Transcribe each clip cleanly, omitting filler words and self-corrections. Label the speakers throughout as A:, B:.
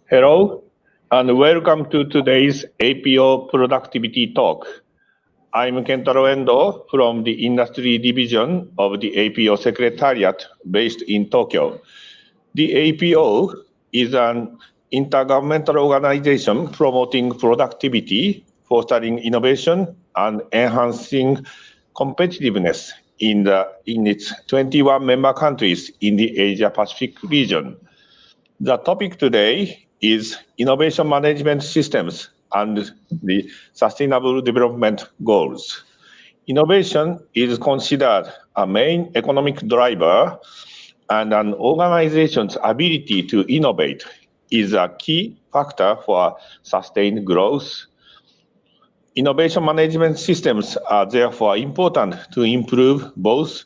A: Hello, and welcome to today's APO Productivity Talk. I'm Kentaro Endo from the Industry Division of the APO Secretariat based in Tokyo. The APO is an intergovernmental organization promoting productivity, fostering innovation, and enhancing competitiveness in its 21 member countries in the Asia-Pacific region. The topic today is innovation management systems and the sustainable development goals. Innovation is considered a main economic driver, and an organization's ability to innovate is a key factor for sustained growth. Innovation management systems are therefore important to improve both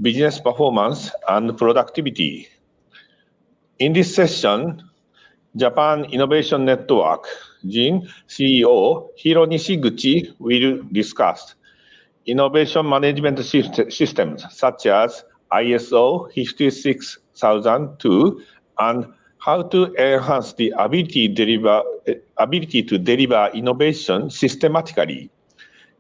A: business performance and productivity. In this session, Japan Innovation Network CEO Nishiguchi will discuss innovation management systems such as ISO 56002 and how to enhance the ability to deliver innovation systematically.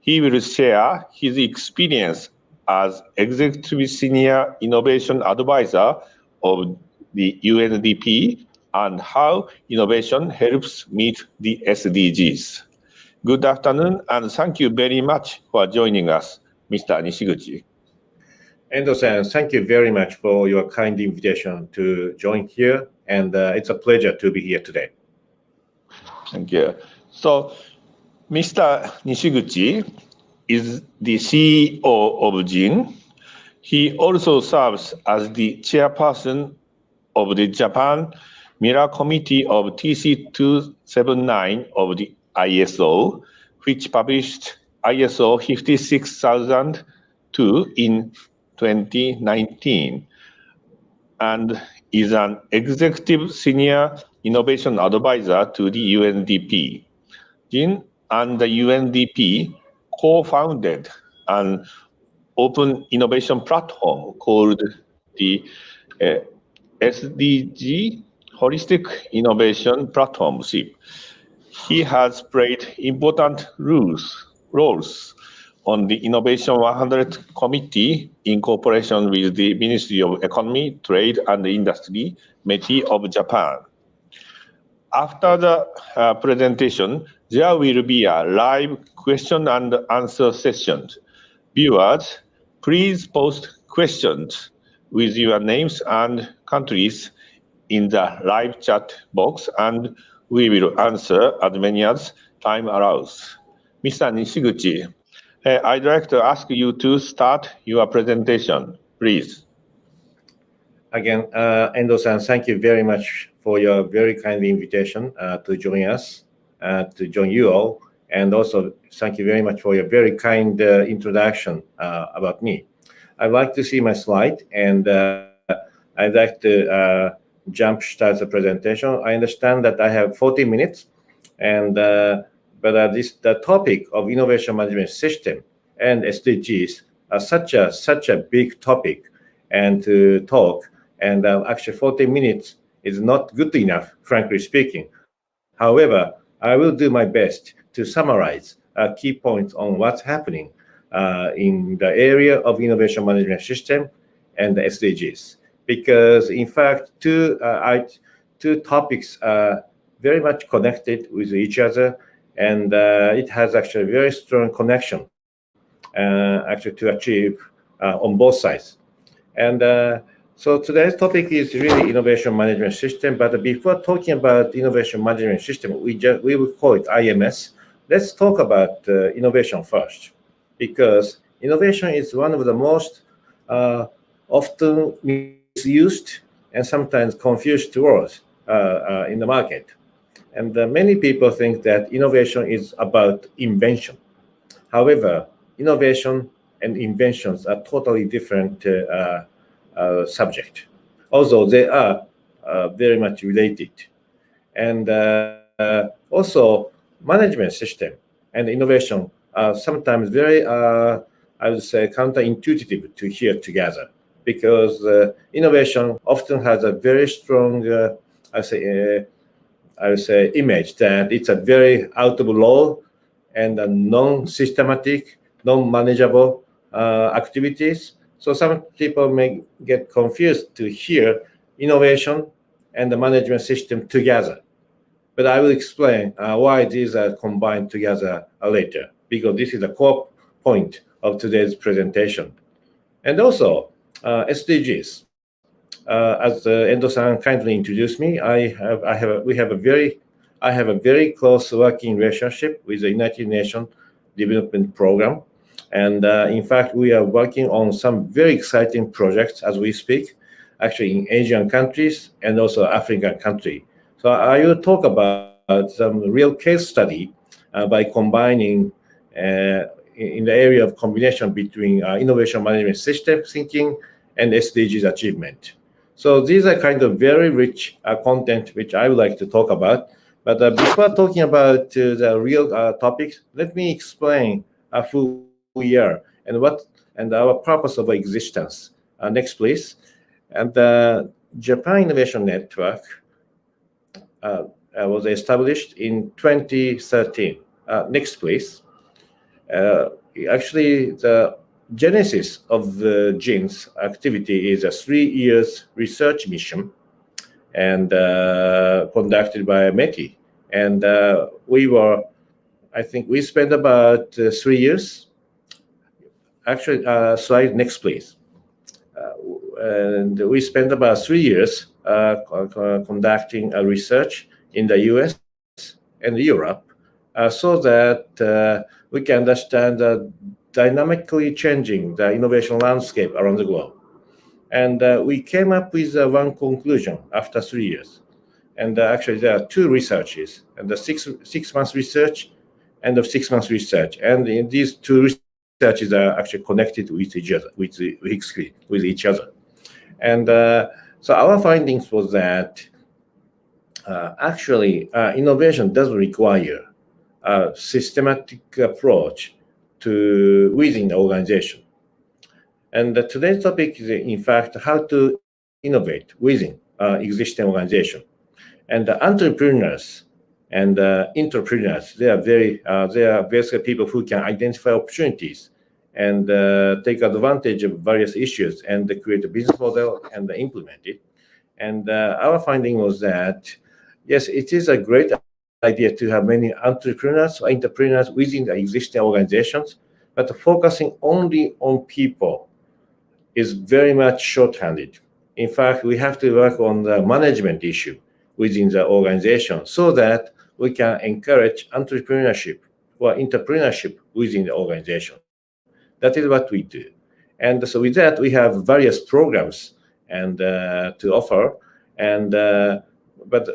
A: He will share his experience as Executive Senior Innovation Advisor of the UNDP and how innovation helps meet the SDGs. Good afternoon, and thank you very much for joining us, Mr. Nishiguchi.
B: Endo-san, thank you very much for your kind invitation to join here, and it's a pleasure to be here today.
A: Thank you. So, Mr. Nishiguchi is the CEO of JIN. He also serves as the chairperson of the Japan Mirror Committee of TC279 of the ISO, which published ISO 56002 in 2019, and is an executive senior innovation advisor to the UNDP. JIN and the UNDP co-founded an open innovation platform called the SDG Holistic Innovation Platformship. He has played important roles on the Innovation 100 Committee in cooperation with the Ministry of Economy, Trade and Industry, METI of Japan. After the presentation, there will be a live question and answer session. Viewers, please post questions with your names and countries in the live chat box, and we will answer as many as time allows. Mr. Nishiguchi, I'd like to ask you to start your presentation, please.
B: Again, Endo-san, thank you very much for your very kind invitation to join us, to join you all, and also thank you very much for your very kind introduction about me. I'd like to see my slide, and I'd like to start the presentation. I understand that I have 40 minutes, and the topic of innovation management system and SDGs are such a big topic, and to talk, and actually 40 minutes is not good enough, frankly speaking. However, I will do my best to summarize key points on what's happening in the area of innovation management system and the SDGs. Because in fact, two topics are very much connected with each other, and it has actually a very strong connection actually to achieve on both sides. And so today's topic is really innovation management system. But before talking about innovation management system, we will call it IMS. Let's talk about innovation first, because innovation is one of the most often misused and sometimes confused words in the market. And many people think that innovation is about invention. However, innovation and inventions are totally different subject, although they are very much related. And also, management system and innovation are sometimes very, I would say, counterintuitive to hear together, because innovation often has a very strong, I would say, image that it's a very out of law and a non-systematic, non-manageable activities. So some people may get confused to hear innovation and the management system together. But I will explain why these are combined together later, because this is the core point of today's presentation. And also, SDGs. As Endo-san kindly introduced me, I have a very close working relationship with the United Nations Development Program, and in fact, we are working on some very exciting projects as we speak, actually in Asian countries and also African country. So I will talk about some real case study by combining in the area of combination between innovation management system thinking and SDGs achievement. So these are kind of very rich content which I would like to talk about. But before talking about the real topics, let me explain who we are and our purpose of existence. Next, please. And the Japan Innovation Network was established in 2013. Next, please. Actually, the genesis of the GINS activity is a 3 years research mission and conducted by METI. And I think we spent about 3 years. Actually, slide next, please. And we spent about 3 years conducting a research in the US and Europe so that we can understand the dynamically changing the innovation landscape around the globe. And we came up with one conclusion after 3 years. And actually, there are two researches, and the six months research and the 6 months research. And in these two researches are actually connected with each other, with each other. And so our findings was that actually innovation doesn't require a systematic approach to within the organization. And today's topic is, in fact, how to innovate within existing organization. And the entrepreneurs and entrepreneurs, they are basically people who can identify opportunities and take advantage of various issues and create a business model and implement it. And our finding was that, yes, it is a great idea to have many entrepreneurs or entrepreneurs within the existing organizations, but focusing only on people is very much short-handed. In fact, we have to work on the management issue within the organization so that we can encourage entrepreneurship or entrepreneurship within the organization. That is what we do. And so with that, we have various programs and to offer. And but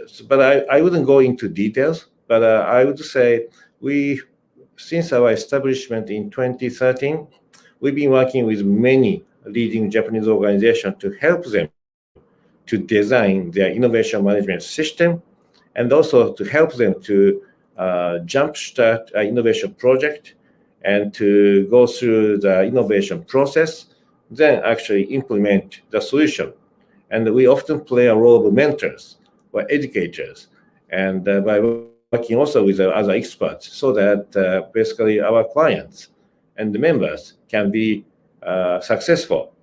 B: I wouldn't go into details, but I would say since our establishment in 2013, we've been working with many leading Japanese organizations to help them to design their innovation management system and also to help them to jumpstart an innovation project and to go through the innovation process, then actually implement the solution. And we often play a role of mentors or educators, and by working also with other experts so that basically our clients and the members can be successful,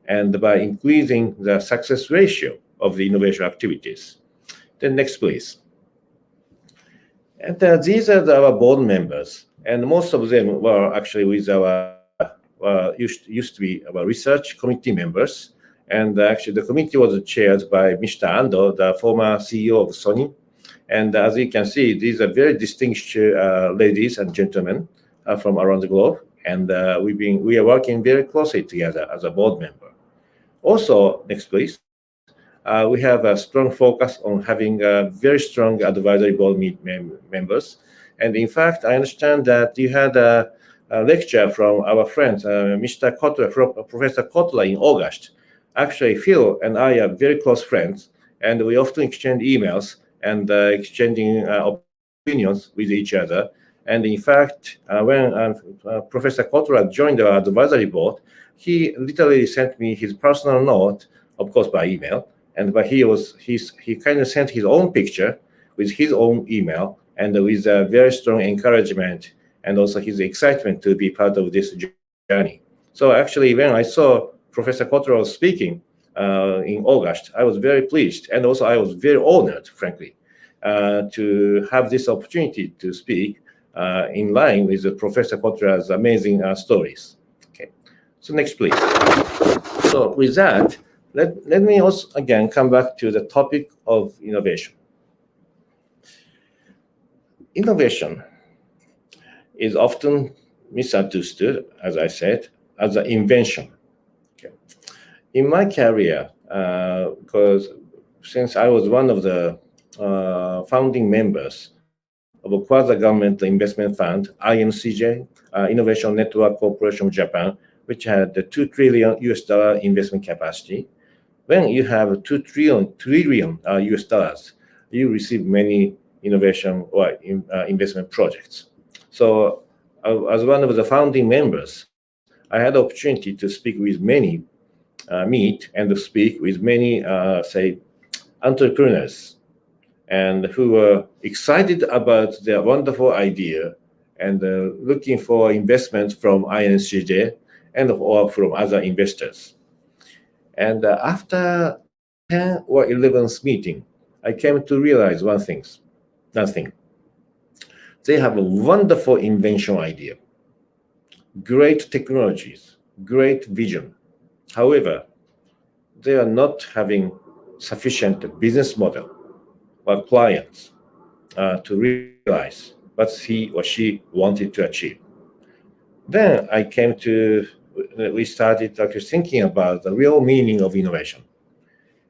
B: and by increasing the success ratio of the innovation activities. Then next, please. And these are our board members, and most of them were actually with our used to be our research committee members. And actually, the committee was chaired by Mr. Ando, the former CEO of Sony. And as you can see, these are very distinguished ladies and gentlemen from around the globe. And we are working very closely together as a board member. Also, next please. We have a strong focus on having very strong advisory board members. And in fact, I understand that you had a lecture from our friend, Mr. Kotler, Professor Kotler in August. Actually, Phil and I are very close friends, and we often exchange emails and exchanging opinions with each other. And in fact, when Professor Kotler joined our advisory board, he literally sent me his personal note, of course by email, but he kind of sent his own picture with his own email and with a very strong encouragement and also his excitement to be part of this journey. So actually, when I saw Professor Cottrell speaking in August, I was very pleased, and also I was very honored, frankly, to have this opportunity to speak in line with Professor Cottrell's amazing stories. Okay, so next, please. So with that, let me also again come back to the topic of innovation. Innovation is often misunderstood, as I said, as an invention. Okay. In my career, because since I was one of the founding members of a quasi-government investment fund, INCJ, Innovation Network Corporation of Japan, which had the $2 trillion US investment capacity. When you have 2 trillion US dollars, you receive many innovation or investment projects. So as one of the founding members, I had the opportunity to speak with many, meet and speak with many, say, entrepreneurs, and who were excited about their wonderful idea and looking for investment from INCJ and or from other investors. And after 10 or 11th meeting, I came to realize one thing. They have a wonderful invention idea, great technologies, great vision. However, they are not having sufficient business model or clients to realize what he or she wanted to achieve. Then we started actually thinking about the real meaning of innovation.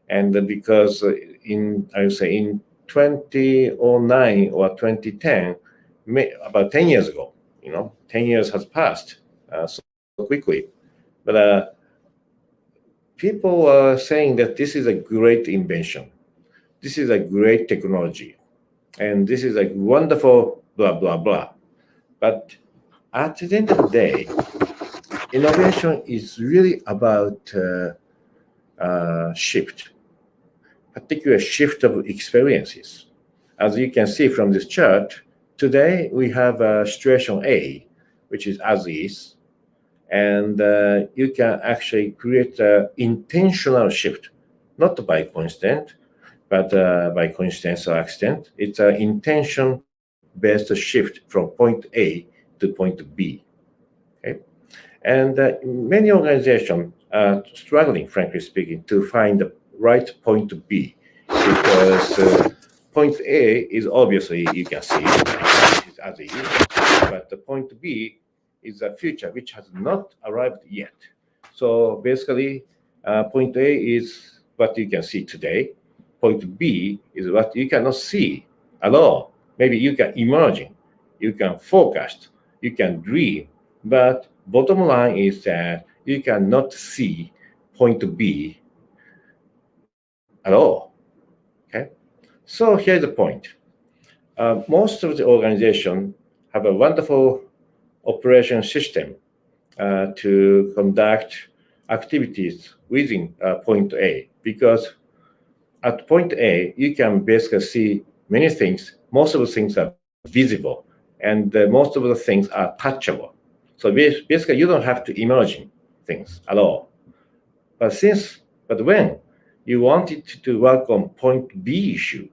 B: And because I would say in 2009 or 2010, about 10 years ago, 10 years has passed so quickly. But people are saying that this is a great invention. This is a great technology. And this is a wonderful blah, blah, blah. But at the end of the day, innovation is really about shift, particular shift of experiences. As you can see from this chart, today we have situation A, which is as is, and you can actually create an intentional shift, not by coincidence, but by coincidence or accident. It's an intention-based shift from point A to point B. Okay? And many organizations are struggling, frankly speaking, to find the right point B, because point A is obviously, you can see, is as it is, but the point B is a future which has not arrived yet. So basically, point A is what you can see today. Point B is what you cannot see at all. Maybe you can imagine, you can forecast, you can dream, but bottom line is that you cannot see point B at all. Okay, so here's the point. Most of the organizations have a wonderful operation system to conduct activities within point A, because at point A, you can basically see many things. Most of the things are visible, and most of the things are touchable. So basically, you don't have to imagine things at all. But when you wanted to work on point B issue,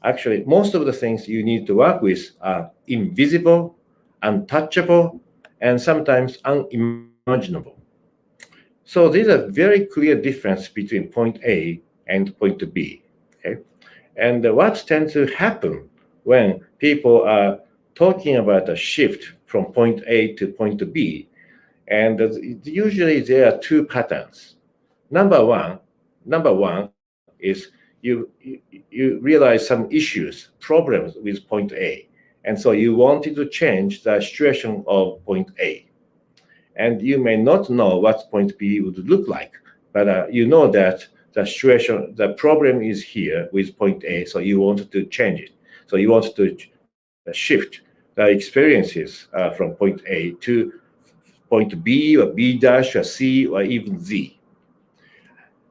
B: actually, most of the things you need to work with are invisible, untouchable, and sometimes unimaginable. So there's a very clear difference between point A and point B. Okay? And what tends to happen when people are talking about a shift from point A to point B, and usually there are two patterns. Number one is you realize some issues, problems with point A, and so you wanted to change the situation of point A. And you may not know what point B would look like, but you know that the situation, the problem is here with point A, so you want to change it. So you want to shift the experiences from point A to point B or B dash or C or even Z.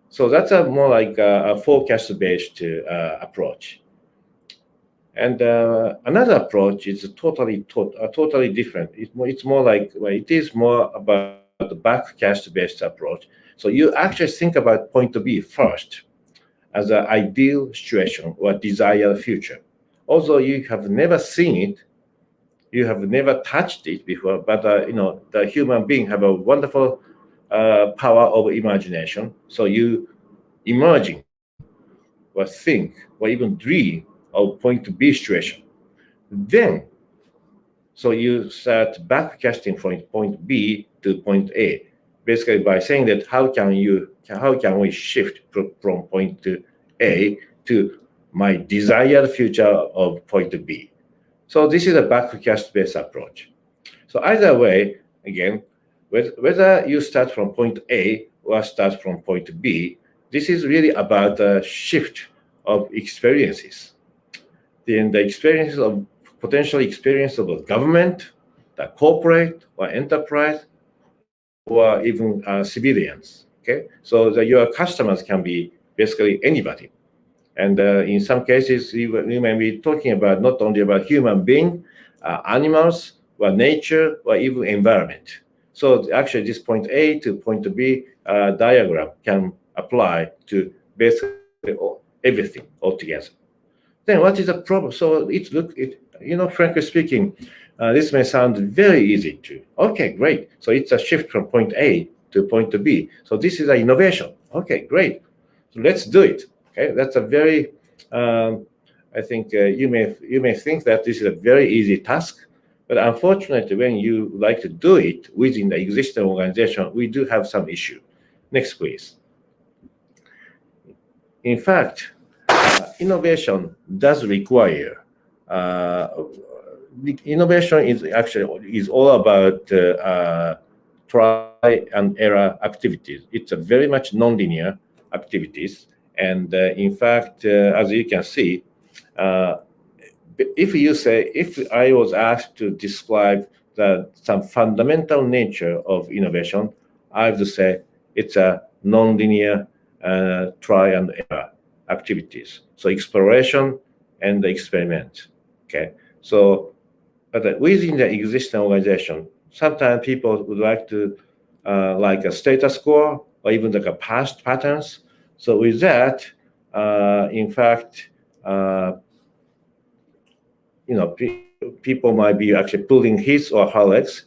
B: So that's a more like a forecast-based approach. And another approach is totally different. It's more like, well, it is more about the backcast based approach. So you actually think about point to be first as an ideal situation or desired future. Although you have never seen it, you have never touched it before, but the human being have a wonderful power of imagination. So you imagine or think or even dream of point to be situation. Then, so you start backcasting from point B to point A, basically by saying that how can we shift from point to A to my desired future of point B. So this is a backcast-based approach. So either way, again, whether you start from point A or start from point B, this is really about a shift of experiences. Then the experiences of potential experience of a government, the corporate or enterprise, or even civilians. Okay, so your customers can be basically anybody. And in some cases, you may be talking about not only about human being, animals, or nature, or even environment. So actually, this point A to point B diagram can apply to basically everything altogether. Then what is the problem? So frankly speaking, this may sound very easy to. Okay, great. So it's a shift from point A to point B. So this is an innovation. Okay, great. So let's do it. Okay, that's a very. I think you may think that this is a very easy task, but unfortunately, when you like to do it within the existing organization, we do have some issue. Next, please. In fact, innovation does require innovation is all about try and error activities. It's a very much non-linear activities, and in fact, as you can see, if I was asked to describe some fundamental nature of innovation, I would say it's a non-linear try and error activities. So exploration and the experiment. Okay. So, but within the existing organization, sometimes people would like to like a status quo or even like a past patterns. So with that, in fact, people might be actually pulling his or her legs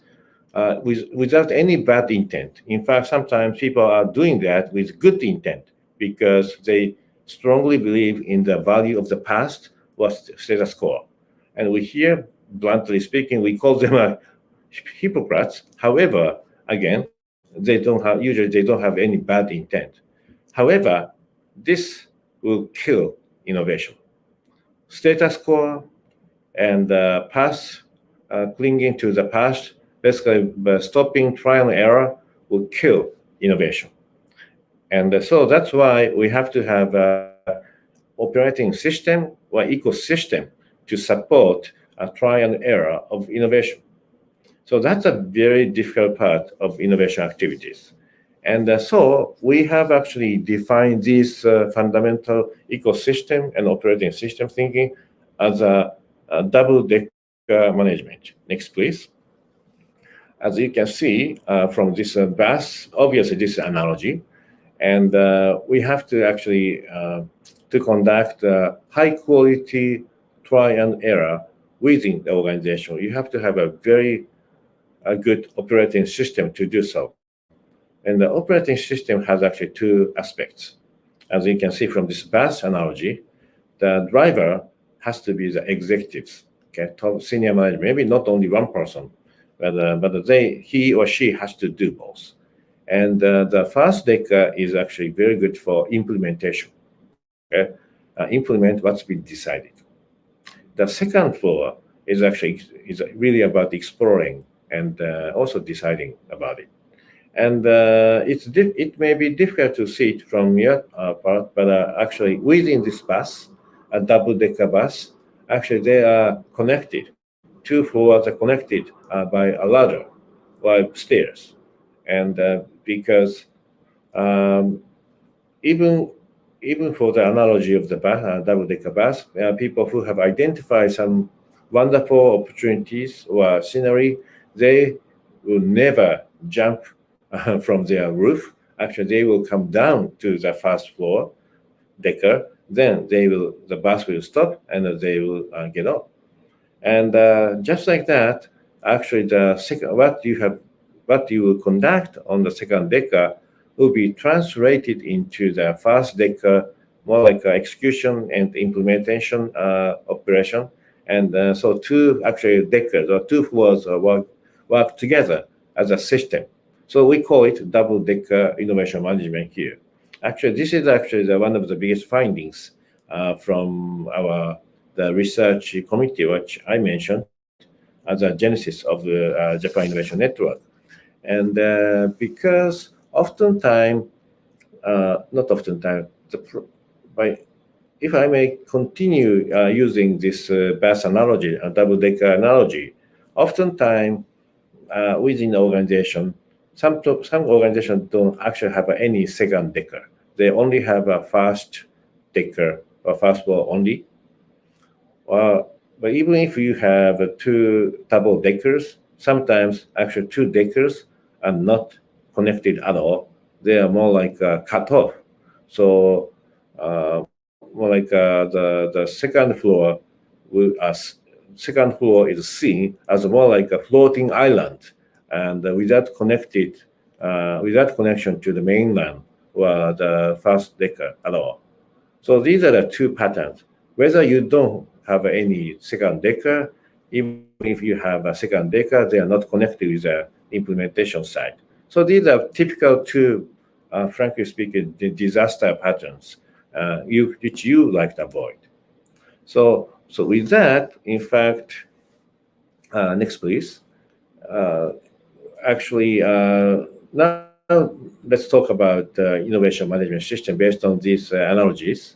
B: without any bad intent. In fact, sometimes people are doing that with good intent because they strongly believe in the value of the past or status quo. And we here, bluntly speaking, we call them hypocrites. However, again, usually they don't have any bad intent. However, this will kill innovation. Status quo and past, clinging to the past, basically stopping trial and error will kill innovation. And so that's why we have to have operating system or ecosystem to support a trial and error of innovation. So that's a very difficult part of innovation activities. And so we have actually defined this fundamental ecosystem and operating system thinking as a double-decker management. Next, please. As you can see from this bus, obviously this is analogy, and we have to actually to conduct high-quality try and error within the organization. You have to have a very good operating system to do so. And the operating system has actually two aspects. As you can see from this bus analogy, the driver has to be the executives, okay, top senior management, maybe not only one person, but he or she has to do both. And the first decker is actually very good for implementation, okay, implement what's been decided. The second floor is really about exploring and also deciding about it. And it may be difficult to see it from your part, but actually within this bus, a double-decker bus, actually they are connected. Two floors are connected by a ladder or stairs. And because even even for the analogy of the double-decker bus, people who have identified some wonderful opportunities or scenery, they will never jump from their roof. Actually, they will come down to the first floor decker. Then the bus will stop and they will get off. And just like that, actually, the second what you will conduct on the second decker will be translated into the first decker, more like execution and implementation operation. And so two actually deckers or two floors work together as a system. So we call it double decker innovation management here. Actually, this is actually one of the biggest findings from the research committee, which I mentioned as a genesis of the Japan Innovation Network. And because oftentimes, not oftentimes, by if I may continue using this bus analogy, a double-decker analogy, oftentimes within the organization, some organizations don't actually have any second decker. They only have a first decker or first floor only. But even if you have two double deckers, sometimes actually two deckers are not connected at all. They are more like cut off. So more like the second floor is seen as more like a floating island, and without connection to the mainland or the first decker at all. So these are the two patterns. Whether you don't have any second decker, even if you have a second decker, they are not connected with the implementation side. So these are typical two, frankly speaking, the disaster patterns which you like to avoid. So with that, in fact, next please. Actually, now let's talk about innovation management system based on these analogies.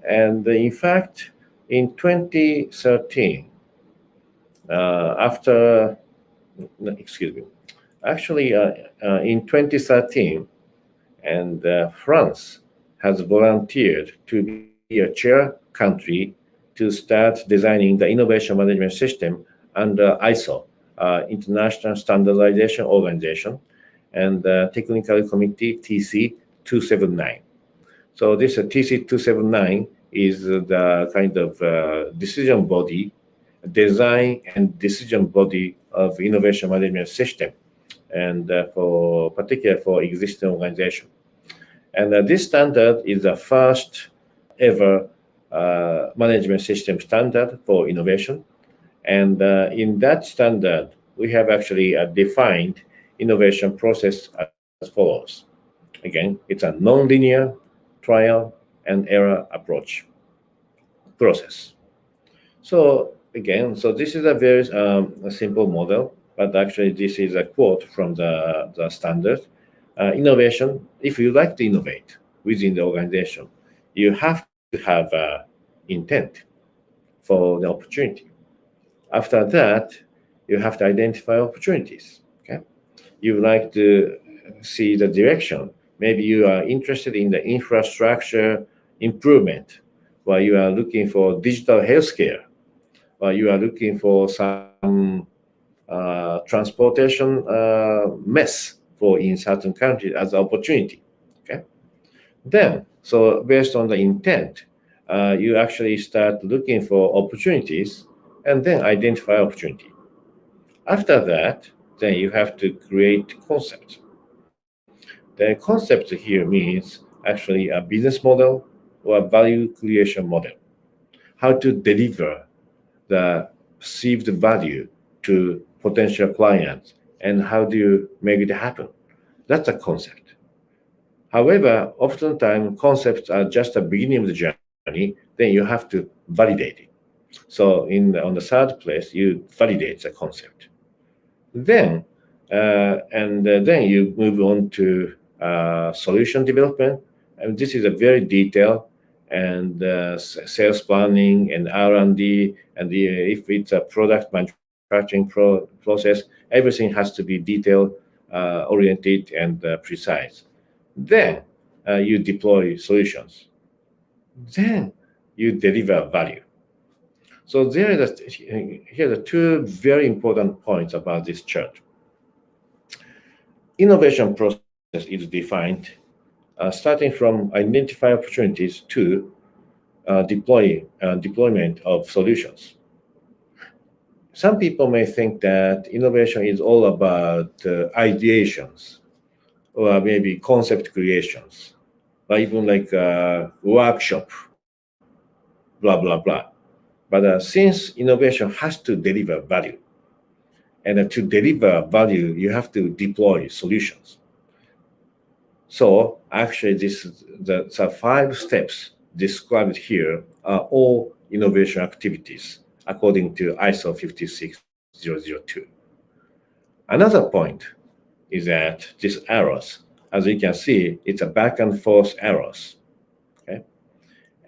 B: And in fact, in 2013, excuse me, actually, in 2013, and France has volunteered to be a chair country to start designing the innovation management system under ISO, International Standardization Organization, and Technical Committee TC 279. So this TC 279 is the kind of decision body, design and decision body of innovation management system, and for particular for existing organization. And this standard is the first ever management system standard for innovation. And in that standard, we have actually defined innovation process as follows. Again, it's a non-linear trial and error approach process. So again, so this is a very a simple model, but actually this is a quote from the standard. Innovation, if you like to innovate within the organization, you have to have intent for the opportunity. After that, you have to identify opportunities. Okay, you like to see the direction. Maybe you are interested in the infrastructure improvement, while you are looking for digital healthcare, while you are looking for some transportation mess for in certain countries as opportunity. Okay, then so based on the intent, you actually start looking for opportunities and then identify opportunity. After that, then you have to create concept. The concept here means actually a business model or a value creation model. How to deliver the perceived value to potential clients and how do you make it happen? That's a concept. However, oftentimes concepts are just the beginning of the journey, then you have to validate it. So on the third place, you validate the concept. Then then you move on to solution development, and this is a very detailed and sales planning and R&D, and if it's a product manufacturing process, everything has to be detailed, oriented, and precise. Then you deploy solutions. then you deliver value. So here are the two very important points about this chart. Innovation process is defined starting from identify opportunities to deployment of solutions. Some people may think that innovation is all about ideations or maybe concept creations, or even like a workshop, blah, blah, blah. But since innovation has to deliver value, and to deliver value, you have to deploy solutions. So actually, the 5 steps described here are all innovation activities according to ISO 56002. Another point is that these arrows, as you can see, it's a back and forth arrows. Okay,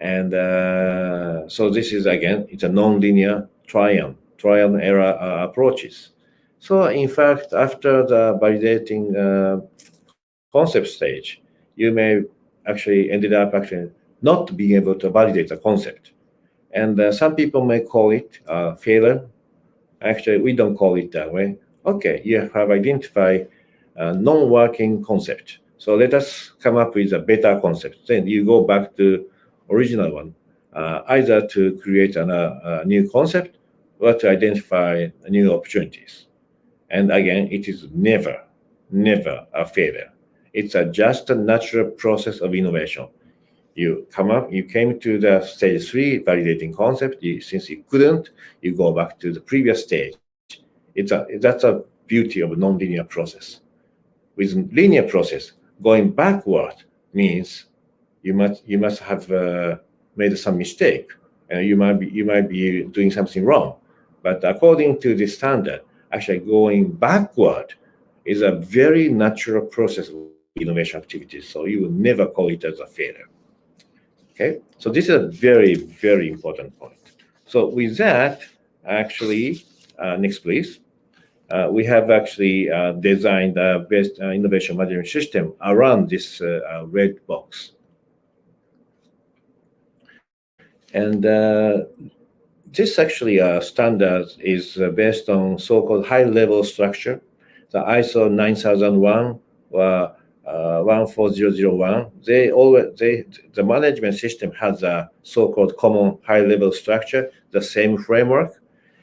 B: and so this is again, it's a non-linear trial and error approaches. So in fact, after the validating concept stage, you may actually ended up actually not being able to validate the concept. And some people may call it failure. Actually, we don't call it that way. Okay, you have identified a non-working concept. So let us come up with a better concept. Then you go back to original one, either to create a new concept or to identify new opportunities. And again, it is never a failure. It's just a natural process of innovation. You came to the stage 3 validating concept. Since you couldn't, you go back to the previous stage. That's a beauty of a non-linear process. With linear process, going backward means you must have made some mistake, and you might be doing something wrong. But according to the standard, actually going backward is a very natural process of innovation activities. So you will never call it as a failure. Okay, so this is a very, very important point. So with that, actually, next please. We have actually designed a best innovation management system around this red box. And this actually standard is based on so-called high-level structure, the ISO 9001 or 14001. The management system has a so-called common high-level structure, the same framework,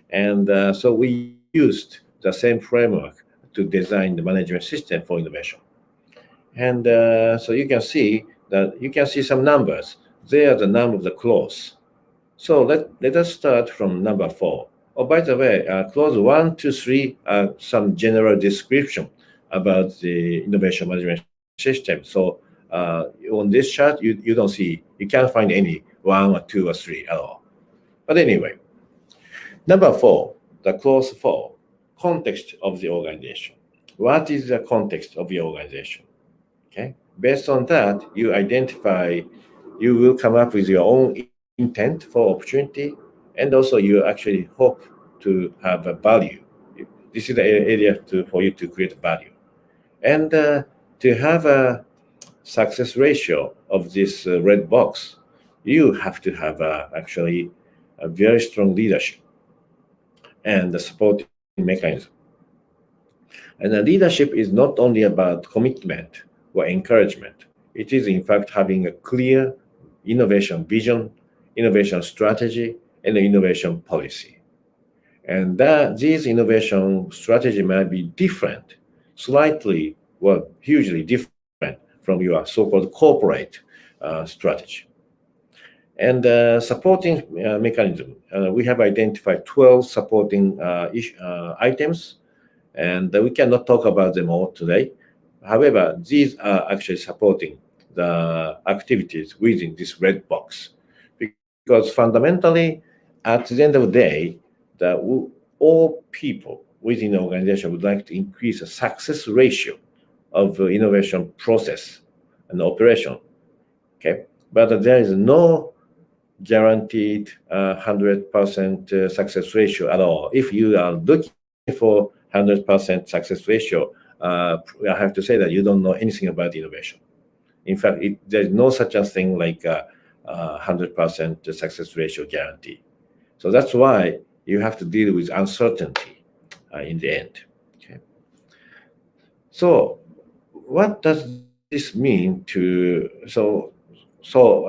B: and so we used the same framework to design the management system for innovation. And so you can see some numbers. They are the number of the clause. So let us start from number 4. Oh, by the way, clause 1, 2, 3 are some general description about the innovation management system. So on this chart, you can't find any 1 or 2 or 3 at all. But anyway, number 4, the clause 4, context of the organization. What is the context of the organization? Okay, based on that, you will come up with your own intent for opportunity, and also you actually hope to have a value. This is the area for you to create value. And to have a success ratio of this red box, you have to have actually a very strong leadership and the supporting mechanism. And the leadership is not only about commitment or encouragement. It is in fact having a clear innovation vision, innovation strategy, and innovation policy. And these innovation strategy might be different, slightly or hugely different from your so-called corporate strategy. And supporting mechanism, we have identified 12 supporting items, and we cannot talk about them all today. However, these are actually supporting the activities within this red box. Because fundamentally, at the end of the day, all people within the organization would like to increase the success ratio of innovation process and operation. Okay, but there is no guaranteed 100% success ratio at all. If you are looking for 100% success ratio, I have to say that you don't know anything about innovation. In fact, there is no such a thing like 100% success ratio guarantee. So that's why you have to deal with uncertainty in the end. Okay. So what does this mean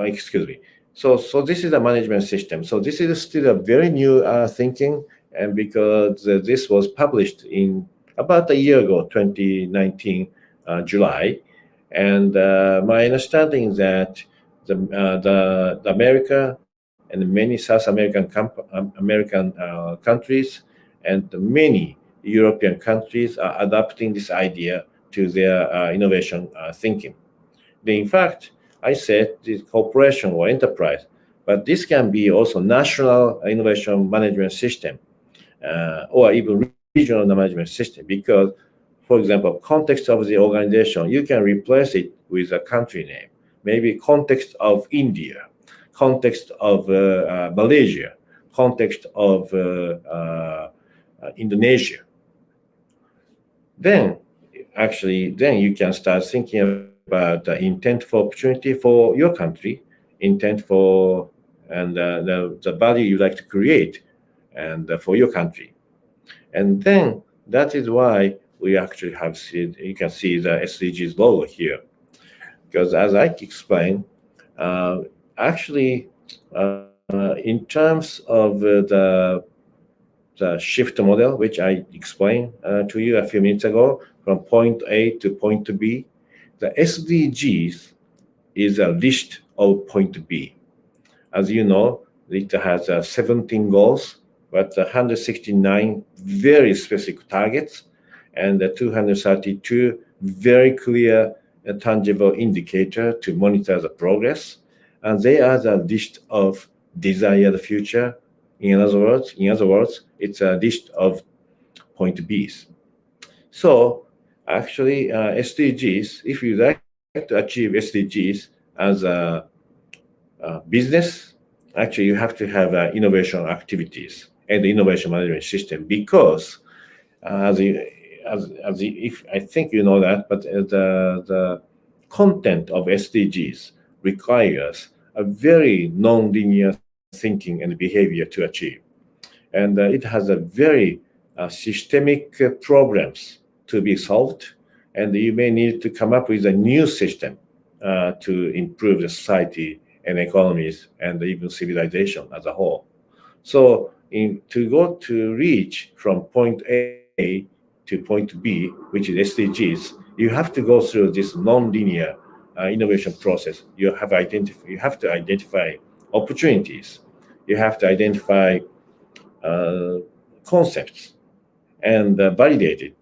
B: excuse me. So this is a management system. So this is still a very new thinking, and because this was published in about a year ago, 2019 July, and my understanding is that the America and many South American countries and many European countries are adopting this idea to their innovation thinking. In fact, I said this corporation or enterprise, but this can be also national innovation management system or even regional management system because, for example, context of the organization, you can replace it with a country name, maybe context of India, context of Malaysia, context of Indonesia. Then you can start thinking about the intent for opportunity for your country, intent for and the value you like to create and for your country. And then that is why we actually have seen, you can see the SDGs logo here. Because as I explained, actually, in terms of the shift model, which I explained to you a few minutes ago, from point A to point B, the SDGs is a list of point B. As you know, it has 17 goals, but 169 very specific targets, and 232 very clear tangible indicator to monitor the progress. And they are the list of desired future. In other words, it's a list of point Bs. So actually, SDGs, if you like to achieve SDGs as a business, actually you have to have innovation activities and the innovation management system because if I think you know that, but the content of SDGs requires a very non-linear thinking and behavior to achieve. And it has a very systemic problems to be solved, and you may need to come up with a new system to improve the society and economies and even civilization as a whole. So to reach from point A to point B, which is SDGs, you have to go through this non-linear innovation process. You have to identify opportunities. You have to identify concepts and validate it,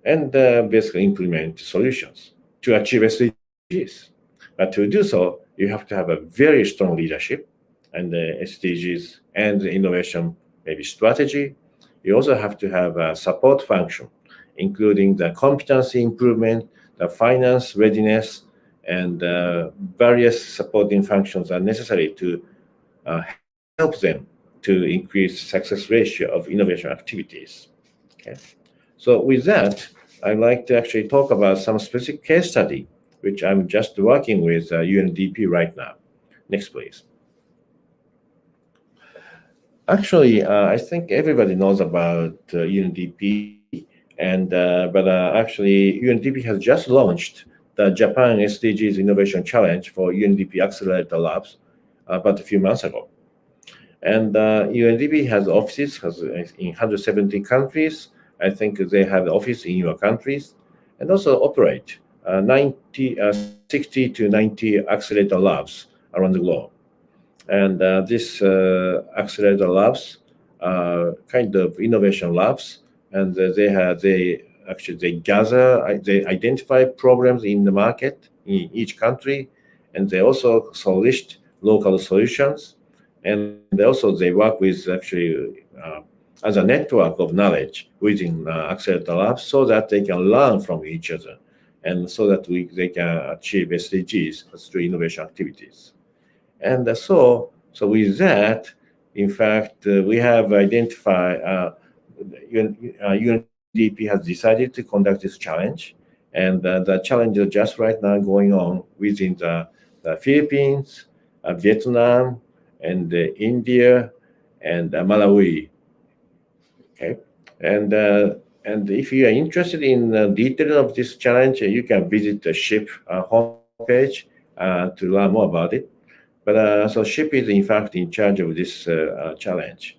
B: and basically implement solutions to achieve SDGs. But to do so, you have to have a very strong leadership and the SDGs and the innovation maybe strategy. You also have to have a support function, including the competency improvement, the finance readiness, and various supporting functions are necessary to help them to increase success ratio of innovation activities. Okay. So with that, I'd like to actually talk about some specific case study, which I'm just working with UNDP right now. Next, please. Actually, I think everybody knows about UNDP, and but actually, UNDP has just launched the Japan SDGs Innovation Challenge for UNDP Accelerator Labs about a few months ago. And UNDP has offices in 170 countries. I think they have office in your countries, and also operate 60 to 90 accelerator labs around the globe. And this accelerator labs are kind of innovation labs, and they identify problems in the market in each country, and they also solicit local solutions, and also they work with actually as a network of knowledge within accelerator labs so that they can learn from each other, and so that they can achieve SDGs through innovation activities. And so with that, in fact, we have identified, UNDP has decided to conduct this challenge. And the challenge is just right now going on within the Philippines, Vietnam, and India, and Malawi. Okay, and if you are interested in details of this challenge, you can visit the SHIP homepage to learn more about it. But so SHIP is in fact in charge of this challenge.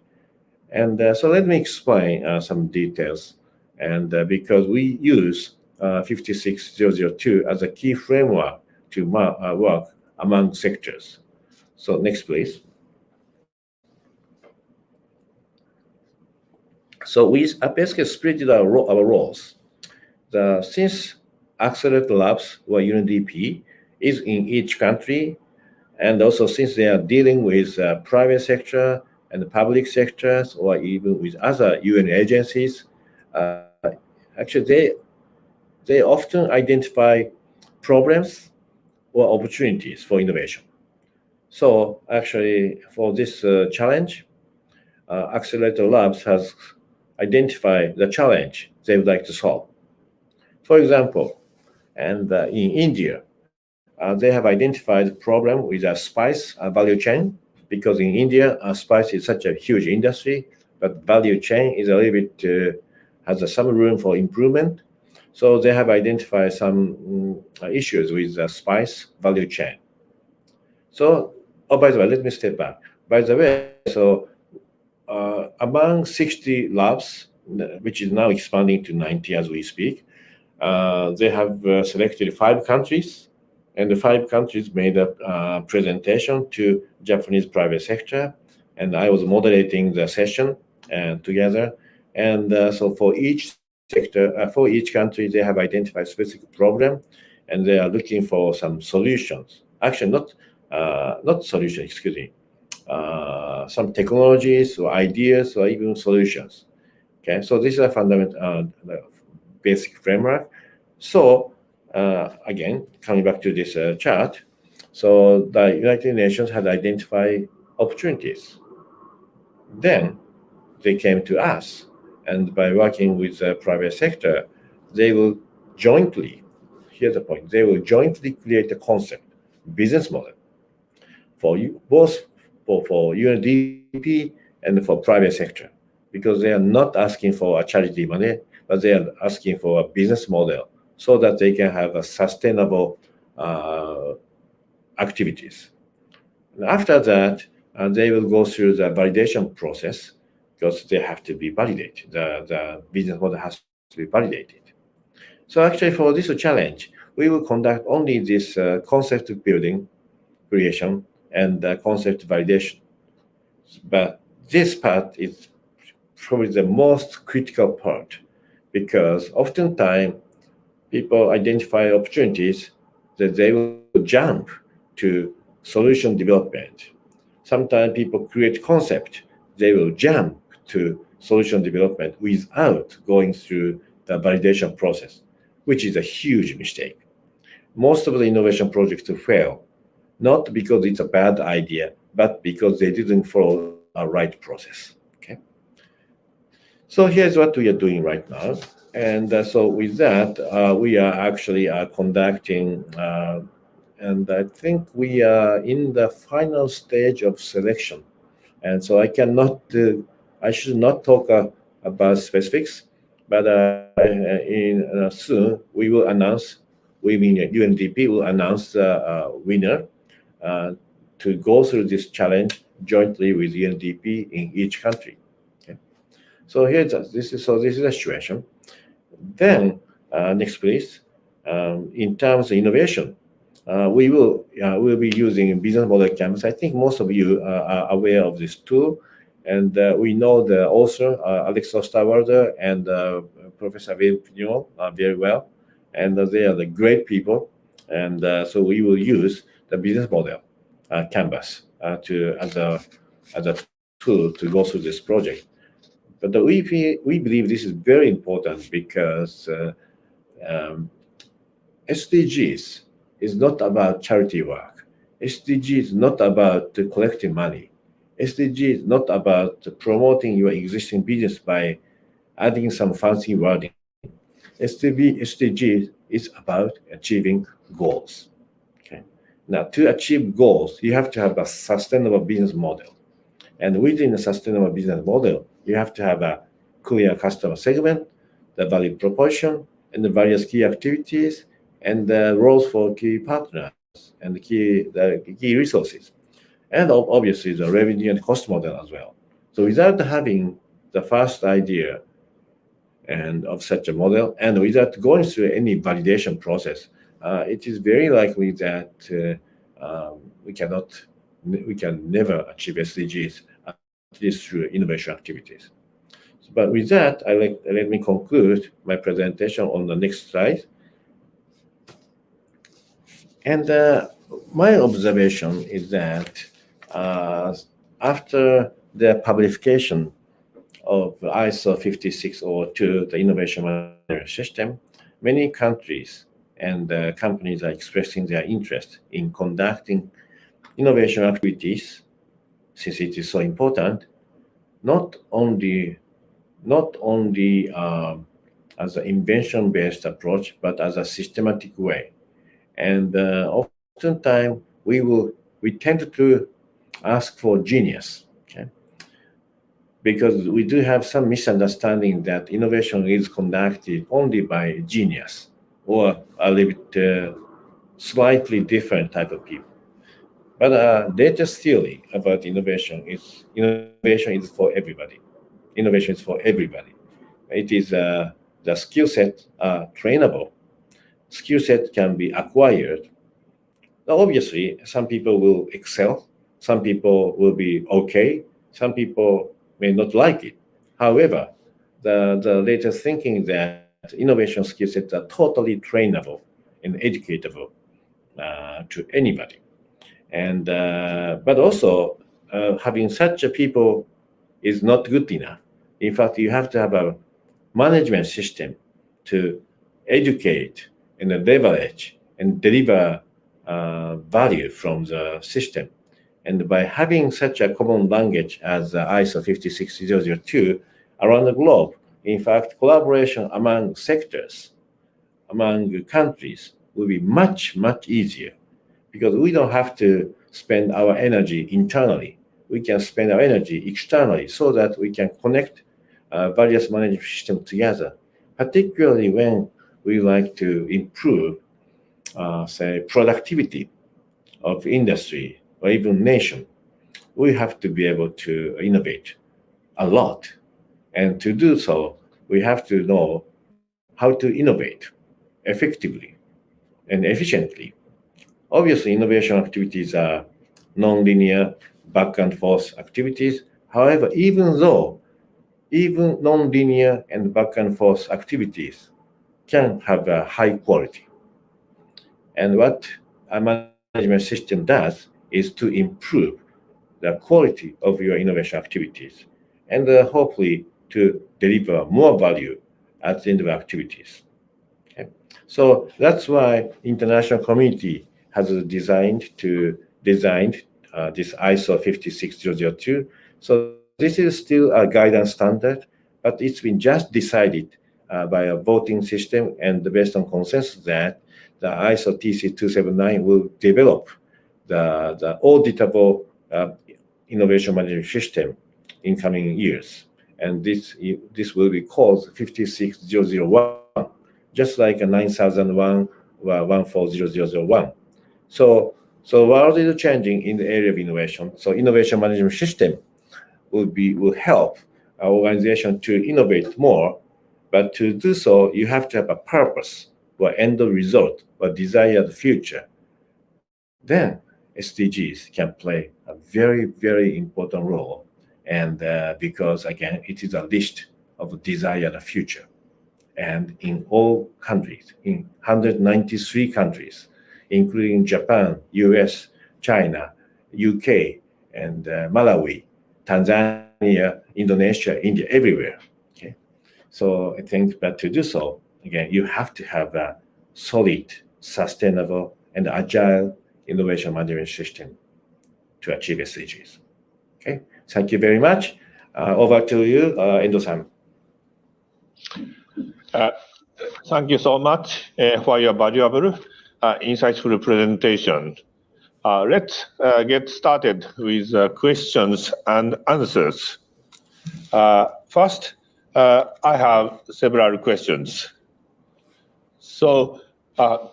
B: And so let me explain some details. And because we use 56002 as a key framework to work among sectors. So next, please. So we basically split our roles. Since Accelerator Labs or UNDP is in each country, and also since they are dealing with private sector and the public sectors or even with other UN agencies, actually they often identify problems or opportunities for innovation. So actually for this challenge, Accelerator Labs has identified the challenge they would like to solve. For example, and in India, they have identified the problem with a spice value chain because in India, spice is such a huge industry, but value chain is a little bit has some room for improvement. So they have identified some issues with the spice value chain. So, oh, by the way, let me step back. By the way, so among 60 labs, which is now expanding to 90 as we speak, they have selected 5 countries, and the 5 countries made a presentation to Japanese private sector, and I was moderating the session and together. And so for each sector, for each country, they have identified specific problem, and they are looking for some solutions. Actually, not solution, excuse me, some technologies or ideas or even solutions. Okay, so this is a fundamental basic framework. So again, coming back to this chart, so the United Nations had identified opportunities. Then they came to us, and by working with the private sector, they will jointly, here's the point, they will jointly create a concept, business model for you, both for UNDP and for private sector, because they are not asking for a charity money, but they are asking for a business model so that they can have a sustainable activities. And after that, they will go through the validation process because they have to be validated. The business model has to be validated. So actually, for this challenge, we will conduct only this concept building, creation, and concept validation. But this part is probably the most critical part because oftentimes people identify opportunities that they will jump to solution development. Sometimes people create concept, they will jump to solution development without going through the validation process, which is a huge mistake. Most of the innovation projects fail, not because it's a bad idea, but because they didn't follow a right process. Okay. So here's what we are doing right now. And so with that, we are actually conducting, and I think we are in the final stage of selection. And so I should not talk about specifics, but soon we will announce, we mean UNDP will announce the winner to go through this challenge jointly with UNDP in each country. Okay. So this is the situation. Then next, please. In terms of innovation, we will be using business model canvas. I think most of you are aware of this tool, and we know the author Alex Osterwalder and Professor Will Pignon very well, and they are the great people. And so we will use the business model canvas as a tool to go through this project. But we believe this is very important because SDGs is not about charity work. SDG is not about collecting money. SDG is not about promoting your existing business by adding some fancy wording. SDG is about achieving goals. Okay. Now, to achieve goals, you have to have a sustainable business model. And within a sustainable business model, you have to have a clear customer segment, the value proportion, and the various key activities, and the roles for key partners and the key resources. And obviously the revenue and cost model as well. So without having the first idea and of such a model, and without going through any validation process, it is very likely that we can never achieve SDGs, at least through innovation activities. But with that, let me conclude my presentation on the next slide. And my observation is that after the publication of ISO 5602, the Innovation Management System, many countries and companies are expressing their interest in conducting innovation activities, since it is so important, not only as an invention-based approach, but as a systematic way. And oftentimes we tend to ask for genius, okay? Because we do have some misunderstanding that innovation is conducted only by genius or a little bit slightly different type of people. But latest theory about innovation is for everybody. Innovation is for everybody. It is the skill set trainable. Skill set can be acquired. Now, obviously, some people will excel, some people will be okay, some people may not like it. However, the latest thinking is that innovation skill sets are totally trainable and educatable to anybody. And but also having such a people is not good enough. In fact, you have to have a management system to educate and leverage and deliver value from the system. And by having such a common language as ISO 56002 around the globe, in fact, collaboration among sectors, among countries will be much, much easier, because we don't have to spend our energy internally. We can spend our energy externally so that we can connect various management systems together, particularly when we like to improve, say, productivity of industry or even nation. We have to be able to innovate a lot. And to do so, we have to know how to innovate effectively and efficiently. Obviously, innovation activities are non-linear, back and forth activities. However, even non-linear and back and forth activities can have a high quality. And what a management system does is to improve the quality of your innovation activities and hopefully to deliver more value at the end of activities. Okay? So that's why international community has designed this ISO 56002. So this is still a guidance standard, but it's been just decided by a voting system and based on consensus that the ISO TC279 will develop the auditable innovation management system in coming years. And this will be called 56001, just like a 9001 or 140001. So what is changing in the area of innovation? So innovation management system will help our organization to innovate more, but to do so, you have to have a purpose or end result or desired future. Then SDGs can play a very, very important role. And because again, it is a list of desired future. And in all countries, in 193 countries, including Japan, US, China, UK, and Malawi, Tanzania, Indonesia, India, everywhere. Okay? So I think that to do so, again, you have to have a solid, sustainable, and agile innovation management system to achieve SDGs. Okay, thank you very much. Over to you, Endo-san.
A: Thank you so much for your valuable, insightful presentation. Let's get started with questions and answers. First, I have several questions. So,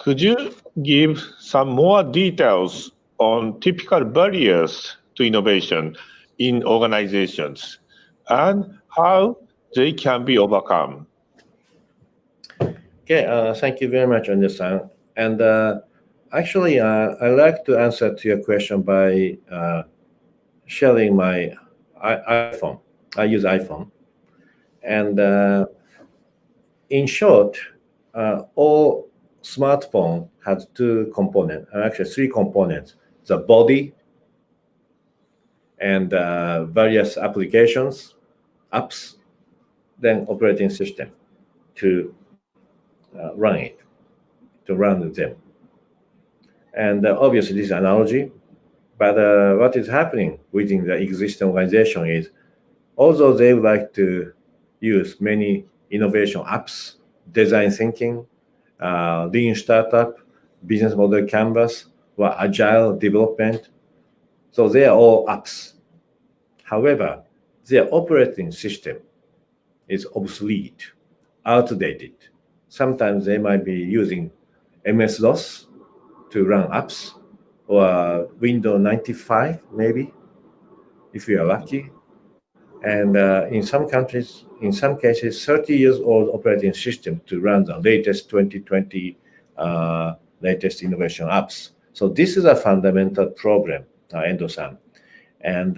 A: could you give some more details on typical barriers to innovation in organizations and how they can be overcome?
B: Okay, thank you very much, Anderson. And actually, I like to answer to your question by sharing my iPhone. I use iPhone, and in short, all smartphone has two components, actually three components: the body and various applications, apps, then operating system to run it, to run them. And obviously, this is analogy. But what is happening within the existing organization is, although they would like to use many innovation apps, design thinking, lean startup, business model canvas, or agile development, so they are all apps. However, their operating system is obsolete, outdated. Sometimes they might be using MS-DOS to run apps, or Windows 95 maybe, if you are lucky. And in some countries, in some cases, 30 years old operating system to run the latest 2020 latest innovation apps. So this is a fundamental problem, Endo-san. And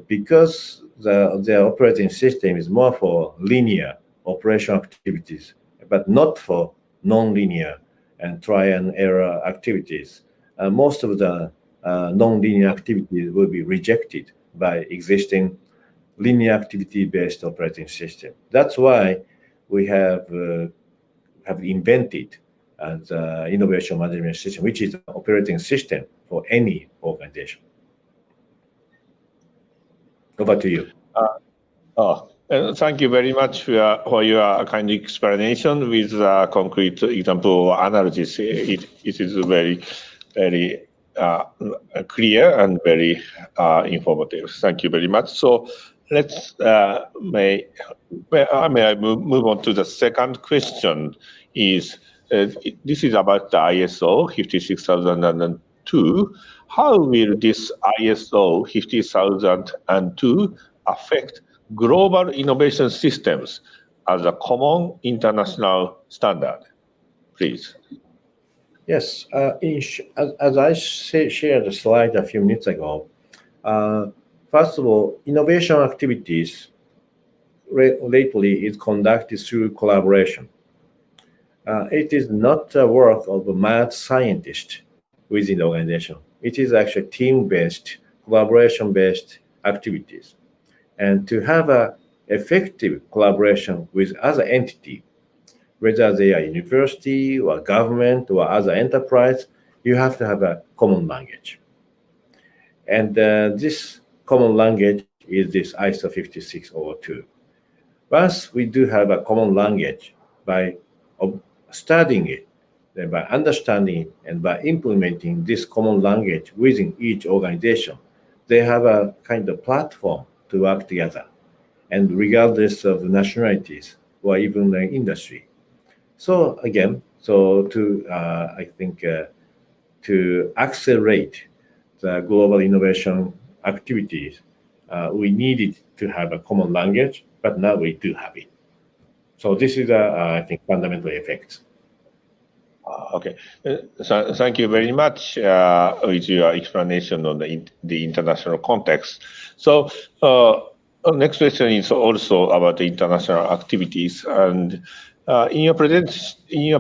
B: because their operating system is more for linear operation activities, but not for non-linear and try and error activities, most of the non-linear activities will be rejected by existing linear activity-based operating system. That's why we have invented the innovation management system, which is an operating system for any organization. Over to you.
A: Thank you very much for your kind explanation with concrete example analogies. It is very, very clear and very informative. Thank you very much. So let's may I move on to the second question. Is this is about the ISO 56002. How will this ISO 50002 affect global innovation systems as a common international standard? Please.
B: Yes, as I shared the slide a few minutes ago, first of all, innovation activities lately is conducted through collaboration. It is not the work of a mad scientist within the organization. It is actually team-based, collaboration-based activities. And to have a effective collaboration with other entity, whether they are university or government or other enterprise, you have to have a common language. And this common language is this ISO 56002. Once we do have a common language, by studying it, then by understanding it, and by implementing this common language within each organization, they have a kind of platform to work together, and regardless of the nationalities or even the industry. So again, I think to accelerate the global innovation activities, we needed to have a common language, but now we do have it. So this is, I think, fundamental effect.
A: Okay, thank you very much with your explanation on the international context. So next question is also about the international activities. And in your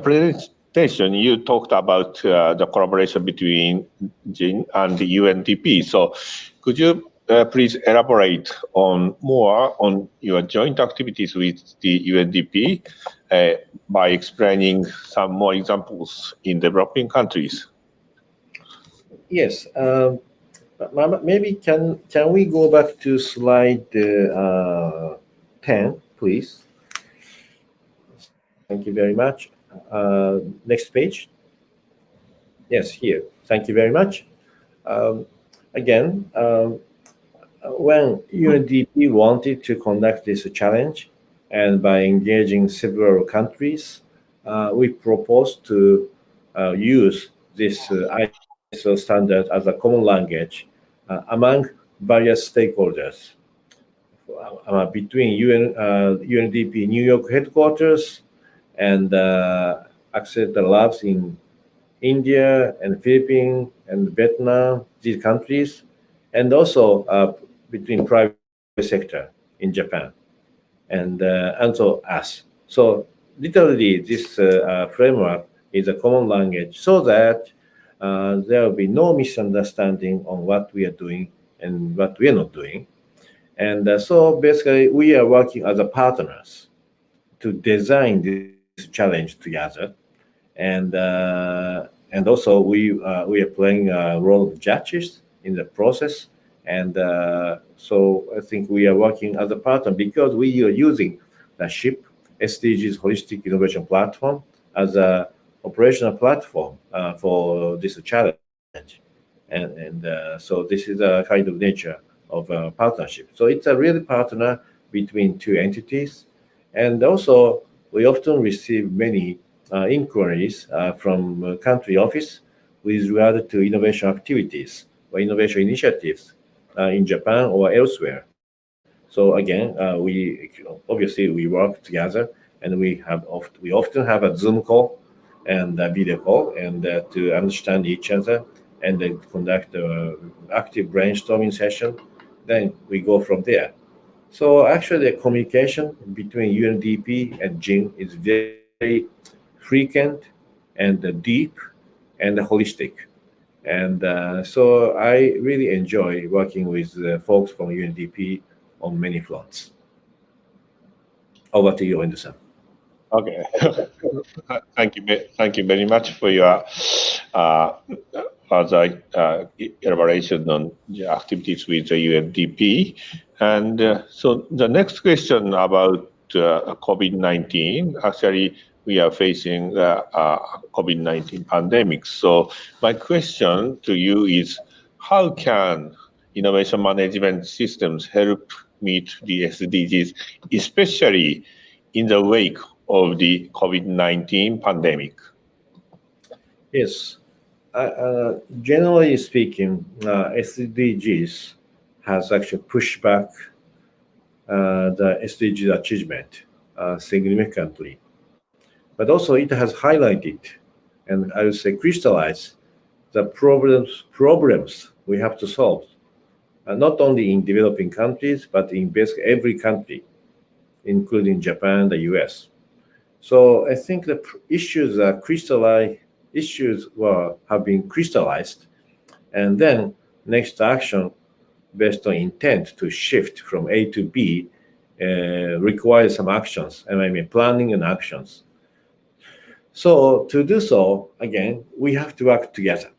A: presentation, you talked about the collaboration between GIN and the UNDP. So could you please elaborate more on your joint activities with the UNDP by explaining some more examples in developing countries?
B: Yes. Maybe can we go back to slide 10, please? Thank you very much. Next page. Yes, here. Thank you very much. Again, when UNDP wanted to conduct this challenge, and by engaging several countries, we proposed to use this ISO standard as a common language among various stakeholders between UNDP New York headquarters and accelerator labs in India and Philippines and Vietnam, these countries, and also between private sector in Japan and so us. So literally, this framework is a common language so that there will be no misunderstanding on what we are doing and what we are not doing. And so basically, we are working as a partners to design this challenge together and also we are playing a role of judges in the process. And so I think we are working as a partner because we are using the SHIP SDGs Holistic Innovation Platform as a operational platform for this challenge. And so this is a kind of nature of partnership. So it's a real partner between two entities. And also, we often receive many inquiries from country office with regard to innovation activities or innovation initiatives in Japan or elsewhere. So again, we obviously we work together, and we often have a Zoom call and a video call, and to understand each other, and then conduct active brainstorming session. Then we go from there. So actually, the communication between UNDP and JIN is very frequent and deep and holistic. And so I really enjoy working with folks from UNDP on many fronts. Over to you, Anderson.
A: Okay. Thank you very much for your further elaboration on the activities with the UNDP. And so the next question about COVID-19. Actually, we are facing the COVID-19 pandemic. So my question to you is, how can innovation management systems help meet the SDGs, especially in the wake of the COVID-19 pandemic?
B: Yes. Generally speaking, SDGs has actually pushed back the SDGs achievement significantly. But also it has highlighted and I would say crystallized the problems we have to solve, not only in developing countries, but in basically every country, including Japan, the US. So I think the issues have been crystallized, and then next action based on intent to shift from A to B requires some actions, and I mean planning and actions. So to do so, again, we have to work together.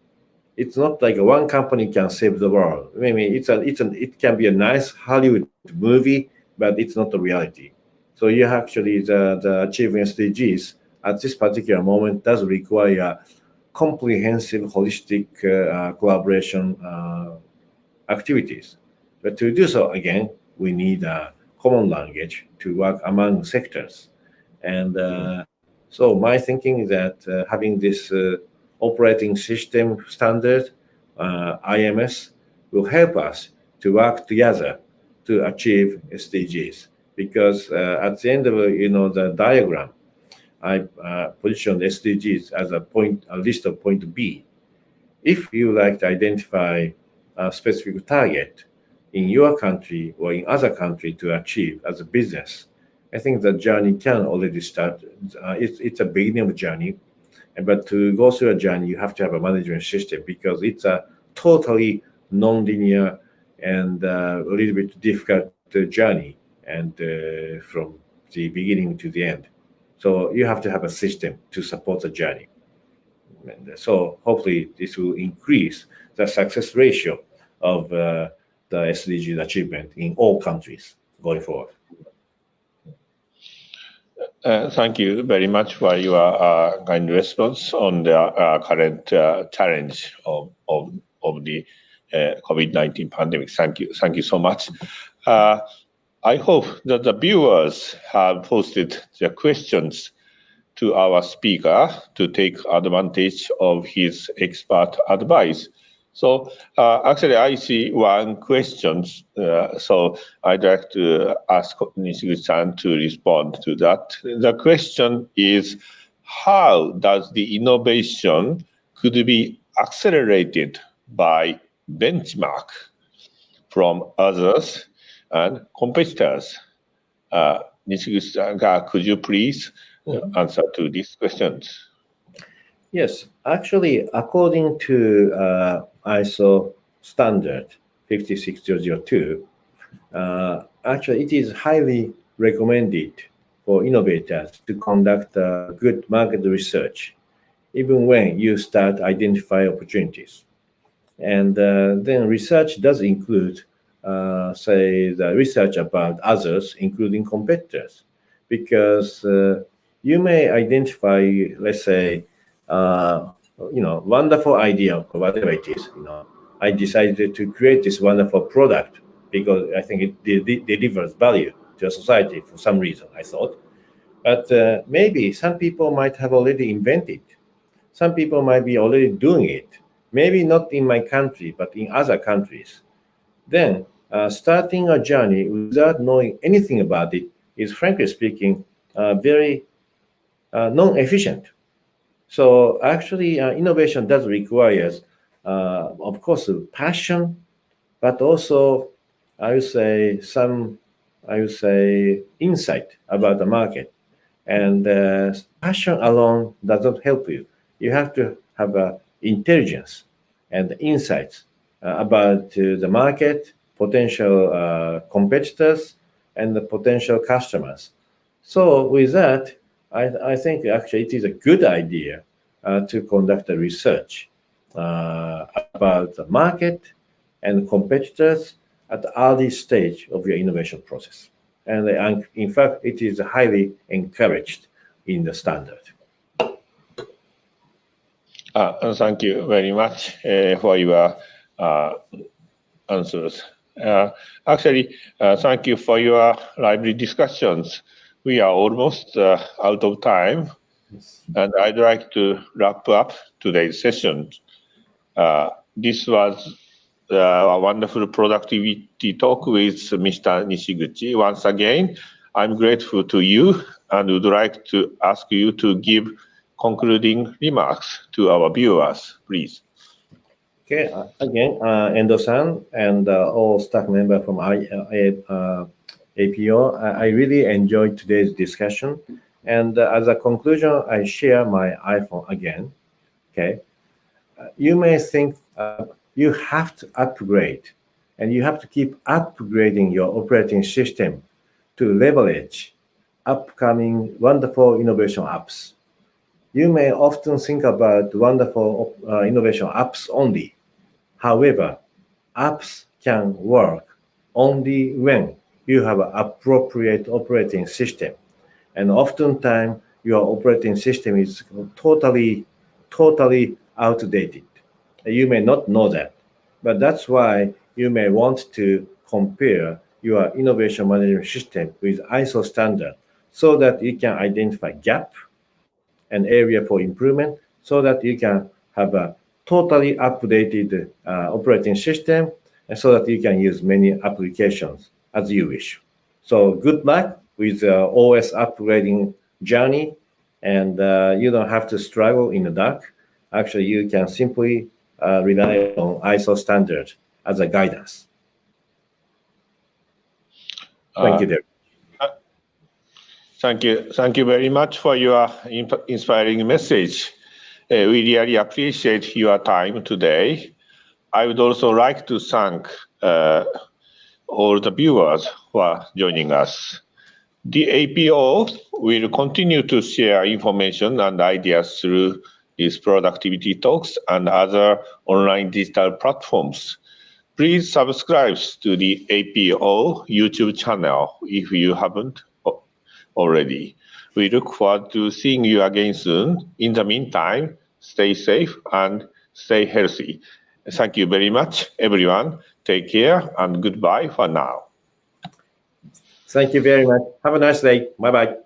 B: It's not like one company can save the world. Maybe it can be a nice Hollywood movie, but it's not the reality. So you actually the achieving SDGs at this particular moment does require comprehensive, holistic collaboration activities. But to do so, again, we need a common language to work among sectors. And so my thinking is that having this operating system standard, IMS, will help us to work together to achieve SDGs. Because at the end of the diagram, I positioned SDGs as a list of point B. If you like to identify a specific target in your country or in other country to achieve as a business, I think the journey can already start. It's a beginning of a journey, but to go through a journey, you have to have a management system because it's a totally non-linear and a little bit difficult journey, and from the beginning to the end. So you have to have a system to support the journey. And so hopefully this will increase the success ratio of the SDGs achievement in all countries going forward.
A: Thank you very much for your kind response on the current challenge of the COVID-19 pandemic. Thank you so much. I hope that the viewers have posted their questions to our speaker to take advantage of his expert advice. So actually, I see one question. So I'd like to ask Nishiguchi-san to respond to that. The question is, how does the innovation could be accelerated by benchmark from others and competitors? Nishiguchi-san, could you please answer to these questions?
B: Yes, actually, according to ISO standard 56002, actually it is highly recommended for innovators to conduct good market research, even when you start identify opportunities. And then research does include, say, the research about others, including competitors, because you may identify, let's say, wonderful idea or whatever it is. I decided to create this wonderful product because I think it delivers value to a society for some reason, I thought. But maybe some people might have already invented. Some people might be already doing it. Maybe not in my country, but in other countries. Then starting a journey without knowing anything about it is, frankly speaking, very non-efficient. So actually, innovation does require, of course, passion, but also, I would say, insight about the market. And passion alone doesn't help you. You have to have intelligence and insights about the market, potential competitors, and the potential customers. So with that, I think actually it is a good idea to conduct a research about the market and competitors at the early stage of your innovation process. And in fact, it is highly encouraged in the standard.
A: Thank you very much for your answers. Actually, thank you for your lively discussions. We are almost out of time, and I'd like to wrap up today's session. This was a wonderful productivity talk with Mr. Nishiguchi. Once again, I'm grateful to you and would like to ask you to give concluding remarks to our viewers, please.
B: Okay, again, Endo-san and all staff members from APO, I really enjoyed today's discussion. And as a conclusion, I share my iPhone again. Okay, you may think you have to upgrade, and you have to keep upgrading your operating system to leverage upcoming wonderful innovation apps. You may often think about wonderful innovation apps only. However, apps can work only when you have an appropriate operating system. And oftentimes, your operating system is totally outdated. You may not know that, but that's why you may want to compare your innovation management system with ISO standard so that you can identify gap and area for improvement so that you can have a totally updated operating system and so that you can use many applications as you wish. So good luck with the OS upgrading journey, and you don't have to struggle in the dark. Actually, you can simply rely on ISO standard as a guidance. Thank you, Derek.
A: Thank you very much for your inspiring message. We really appreciate your time today. I would also like to thank all the viewers who are joining us. The APO will continue to share information and ideas through these productivity talks and other online digital platforms. Please subscribe to the APO YouTube channel if you haven't already. We look forward to seeing you again soon. In the meantime, stay safe and stay healthy. Thank you very much, everyone. Take care and goodbye for now.
B: Thank you very much. Have a nice day. Bye-bye.